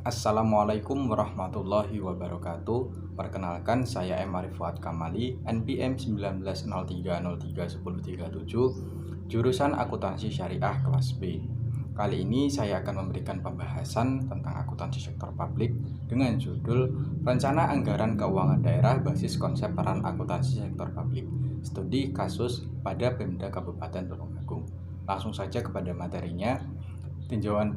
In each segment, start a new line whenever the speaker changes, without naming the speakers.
Assalamualaikum warahmatullahi wabarakatuh. Perkenalkan, saya M. Arif Fuad Kamali, NPM 1903031037, jurusan Akuntansi Syariah kelas B. Kali ini saya akan memberikan pembahasan tentang akuntansi sektor publik dengan judul Rencana Anggaran Keuangan Daerah Basis Konsep Peran Akuntansi Sektor Publik, Studi Kasus pada Pemda Kabupaten Tulungagung. Langsung saja kepada materinya. Tinjauan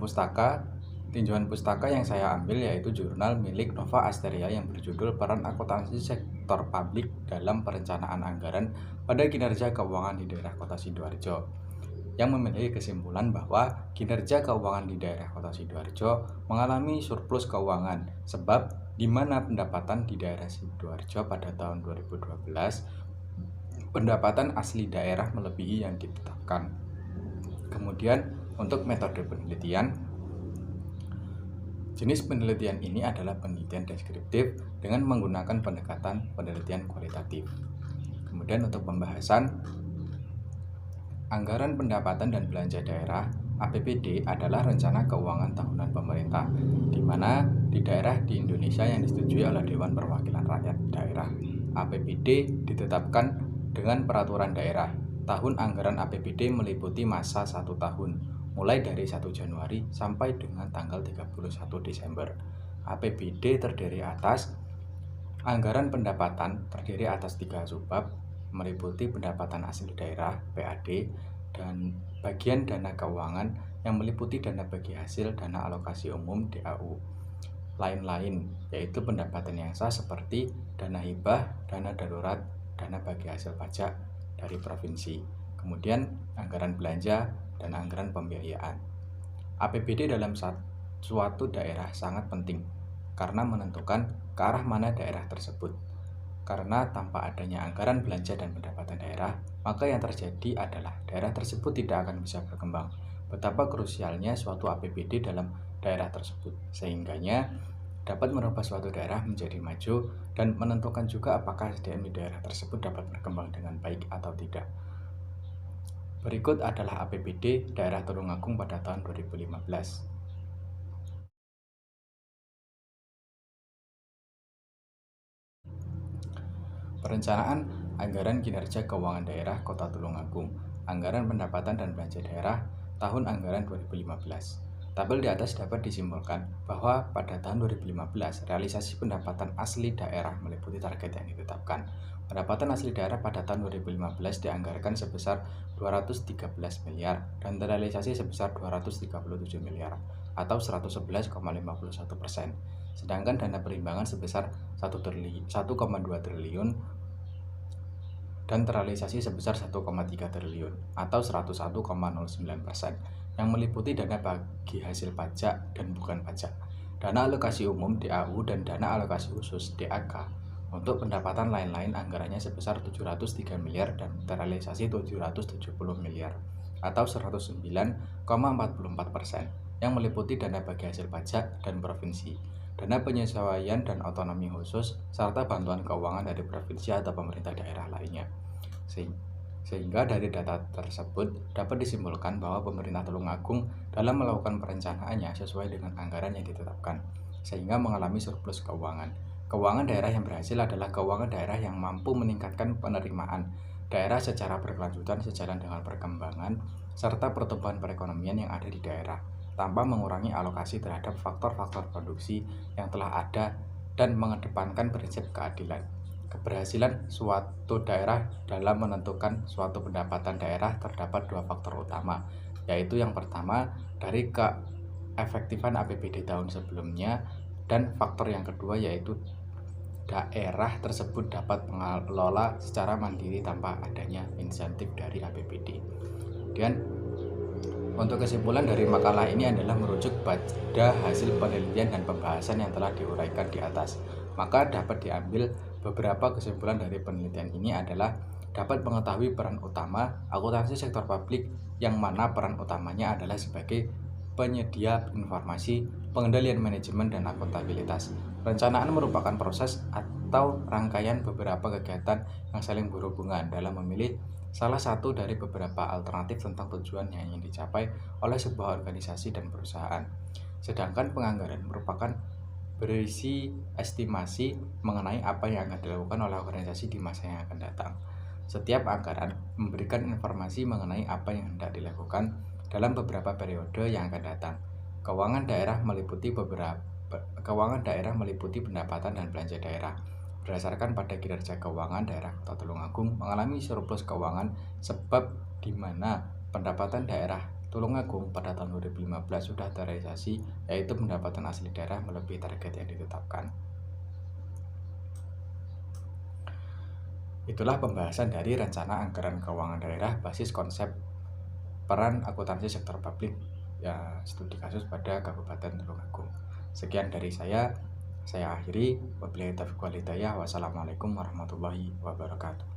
pustaka yang saya ambil yaitu jurnal milik Nova Asteria yang berjudul Peran Akuntansi Sektor Publik dalam Perencanaan Anggaran pada Kinerja Keuangan di Daerah Kota Sidoarjo, yang memiliki kesimpulan bahwa kinerja keuangan di daerah Kota Sidoarjo mengalami surplus keuangan sebab di mana pendapatan di daerah Sidoarjo pada tahun 2012 pendapatan asli daerah melebihi yang ditetapkan. Kemudian untuk metode penelitian, jenis penelitian ini adalah penelitian deskriptif dengan menggunakan pendekatan penelitian kualitatif. Kemudian untuk pembahasan, anggaran pendapatan dan belanja daerah (APBD) adalah rencana keuangan tahunan pemerintah, di mana di daerah di Indonesia yang disetujui oleh Dewan Perwakilan Rakyat Daerah. APBD ditetapkan dengan peraturan daerah. Tahun anggaran APBD meliputi masa 1 tahun, mulai dari 1 Januari sampai dengan tanggal 31 Desember. APBD terdiri atas anggaran pendapatan terdiri atas 3 subbab, meliputi pendapatan asli daerah (PAD) dan bagian dana keuangan yang meliputi dana bagi hasil, dana alokasi umum (DAU). Lain-lain yaitu pendapatan yang sah seperti dana hibah, dana darurat, dana bagi hasil pajak dari provinsi. Kemudian anggaran belanja dan anggaran pembiayaan. APBD dalam suatu daerah sangat penting karena menentukan ke arah mana daerah tersebut. Karena tanpa adanya anggaran belanja dan pendapatan daerah, maka yang terjadi adalah daerah tersebut tidak akan bisa berkembang. Betapa krusialnya suatu APBD dalam daerah tersebut, sehingganya dapat merubah suatu daerah menjadi maju dan menentukan juga apakah SDM di daerah tersebut dapat berkembang dengan baik atau tidak. Berikut adalah APBD daerah Tulungagung pada tahun 2015. Perencanaan anggaran kinerja keuangan daerah Kota Tulungagung, anggaran pendapatan dan belanja daerah tahun anggaran 2015. Tabel di atas dapat disimpulkan bahwa pada tahun 2015 realisasi pendapatan asli daerah meliputi target yang ditetapkan. Pendapatan asli daerah pada tahun 2015 dianggarkan sebesar 213 miliar dan terrealisasi sebesar 237 miliar atau 111,51%. Sedangkan dana perimbangan sebesar 1,2 triliun dan terrealisasi sebesar 1,3 triliun atau 101,09%, yang meliputi dana bagi hasil pajak dan bukan pajak, dana alokasi umum (DAU) dan dana alokasi khusus (DAK). Untuk pendapatan lain-lain anggarannya sebesar 703 miliar dan terrealisasi 770 miliar atau 109,44%, yang meliputi dana bagi hasil pajak dan provinsi, dana penyesuaian dan otonomi khusus, serta bantuan keuangan dari provinsi atau pemerintah daerah lainnya. Sehingga dari data tersebut dapat disimpulkan bahwa pemerintah Tulungagung dalam melakukan perencanaannya sesuai dengan anggaran yang ditetapkan, sehingga mengalami surplus keuangan. Keuangan daerah yang berhasil adalah keuangan daerah yang mampu meningkatkan penerimaan daerah secara berkelanjutan sejalan dengan perkembangan serta pertumbuhan perekonomian yang ada di daerah, tanpa mengurangi alokasi terhadap faktor-faktor produksi yang telah ada dan mengedepankan prinsip keadilan. Keberhasilan suatu daerah dalam menentukan suatu pendapatan daerah terdapat 2 faktor utama, yaitu yang pertama dari keefektifan APBD tahun sebelumnya, dan faktor yang kedua yaitu daerah tersebut dapat mengelola secara mandiri tanpa adanya insentif dari APBD. Kemudian untuk kesimpulan dari makalah ini adalah merujuk pada hasil penelitian dan pembahasan yang telah diuraikan di atas. Maka dapat diambil beberapa kesimpulan dari penelitian ini adalah dapat mengetahui peran utama akuntansi sektor publik, yang mana peran utamanya adalah sebagai penyedia informasi, pengendalian manajemen dan akuntabilitas. Perencanaan merupakan proses atau rangkaian beberapa kegiatan yang saling berhubungan dalam memilih salah satu dari beberapa alternatif tentang tujuan yang ingin dicapai oleh sebuah organisasi dan perusahaan. Sedangkan penganggaran merupakan berisi estimasi mengenai apa yang akan dilakukan oleh organisasi di masa yang akan datang. Setiap anggaran memberikan informasi mengenai apa yang hendak dilakukan dalam beberapa periode yang akan datang. Keuangan daerah meliputi pendapatan dan belanja daerah. Berdasarkan pada kinerja keuangan daerah Kota Tulungagung mengalami surplus keuangan sebab di mana pendapatan daerah Tulungagung pada tahun 2015 sudah terrealisasi, yaitu pendapatan asli daerah melebihi target yang ditetapkan. Itulah pembahasan dari rencana anggaran keuangan daerah basis konsep peran akuntansi sektor publik ya studi kasus pada Kabupaten Tulungagung. Sekian dari saya akhiri. Wabillahi taufiq wal hidayah. Wassalamualaikum warahmatullahi wabarakatuh.